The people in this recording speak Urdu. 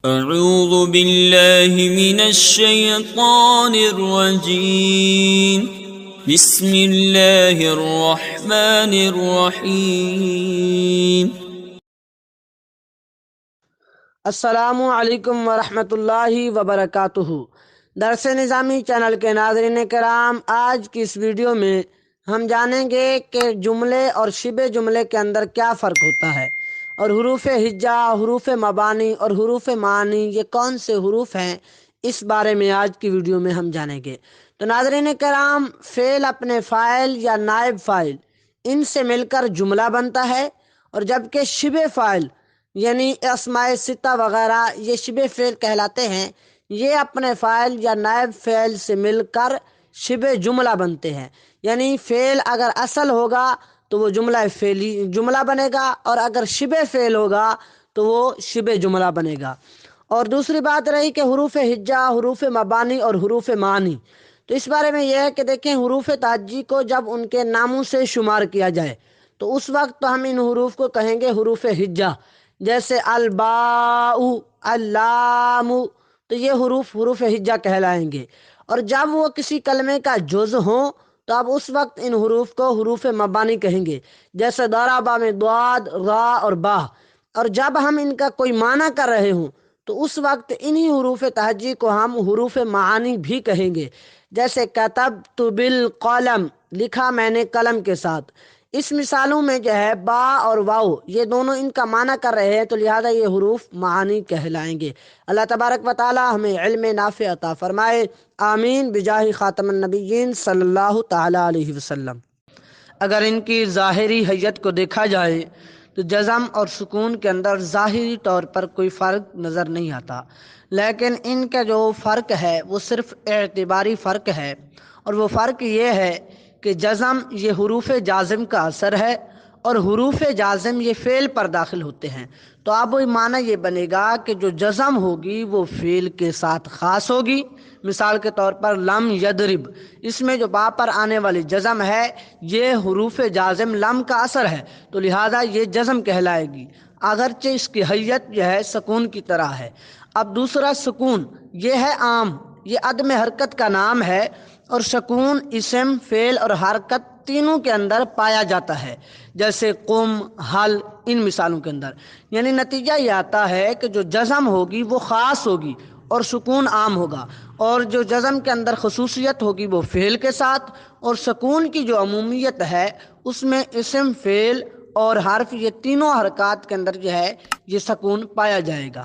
اعوذ باللہ من الشیطان الرجیم بسم اللہ الرحمن الرحیم۔ السلام علیکم ورحمۃ اللہ وبرکاتہ۔ درس نظامی چینل کے ناظرین کرام، آج کی اس ویڈیو میں ہم جانیں گے کہ جملے اور شبہ جملے کے اندر کیا فرق ہوتا ہے، اور حروف ہجا، حروف مبانی اور حروف معانی یہ کون سے حروف ہیں، اس بارے میں آج کی ویڈیو میں ہم جانیں گے۔ تو ناظرین کرام، فعل اپنے فاعل یا نائب فاعل ان سے مل کر جملہ بنتا ہے، اور جبکہ شبہ فاعل یعنی اسماء ستہ وغیرہ یہ شبہ فعل کہلاتے ہیں، یہ اپنے فاعل یا نائب فعل سے مل کر شبہ جملہ بنتے ہیں۔ یعنی فعل اگر اصل ہوگا تو وہ جملہ بنے گا، اور اگر شبہ فعل ہوگا تو وہ شبہ جملہ بنے گا۔ اور دوسری بات رہی کہ حروف ہجا، حروف مبانی اور حروف معانی، تو اس بارے میں یہ ہے کہ دیکھیں، حروف تعجی کو جب ان کے ناموں سے شمار کیا جائے تو اس وقت تو ہم ان حروف کو کہیں گے حروف ہجا، جیسے الباء، اللام، تو یہ حروف ہجا کہلائیں گے۔ اور جب وہ کسی کلمے کا جز ہوں تو اب اس وقت ان حروف کو حروف مبانی کہیں گے، جیسے ضربہ میں ضاد، را اور با۔ اور جب ہم ان کا کوئی معنی کر رہے ہوں تو اس وقت انہی حروف تہجی کو ہم حروف معانی بھی کہیں گے، جیسے کتبت بالقلم، لکھا میں نے قلم کے ساتھ۔ اس مثالوں میں جو ہے با اور واو یہ دونوں ان کا معنی کر رہے ہیں، تو لہذا یہ حروف معانی کہلائیں گے۔ اللہ تبارک و تعالی ہمیں علم نافع عطا فرمائے، آمین بجاہ خاتم النبیین صلی اللہ تعالی علیہ وسلم۔ اگر ان کی ظاہری حیت کو دیکھا جائے تو جزم اور سکون کے اندر ظاہری طور پر کوئی فرق نظر نہیں آتا، لیکن ان کا جو فرق ہے وہ صرف اعتباری فرق ہے، اور وہ فرق یہ ہے کہ جزم یہ حروف جازم کا اثر ہے، اور حروف جازم یہ فعل پر داخل ہوتے ہیں۔ تو اب معنی یہ بنے گا کہ جو جزم ہوگی وہ فعل کے ساتھ خاص ہوگی۔ مثال کے طور پر لم یضرب، اس میں جو با پر آنے والی جزم ہے یہ حروف جازم لم کا اثر ہے، تو لہذا یہ جزم کہلائے گی، اگرچہ اس کی حیت جو ہے سکون کی طرح ہے۔ اب دوسرا سکون، یہ ہے عام، یہ عدم حرکت کا نام ہے، اور سکون اسم، فعل اور حرکت تینوں کے اندر پایا جاتا ہے، جیسے قم، حل، ان مثالوں کے اندر۔ یعنی نتیجہ یہ آتا ہے کہ جو جزم ہوگی وہ خاص ہوگی اور سکون عام ہوگا، اور جو جزم کے اندر خصوصیت ہوگی وہ فعل کے ساتھ، اور سکون کی جو عمومیت ہے اس میں اسم، فعل اور حرف یہ تینوں حرکات کے اندر جو ہے یہ سکون پایا جائے گا۔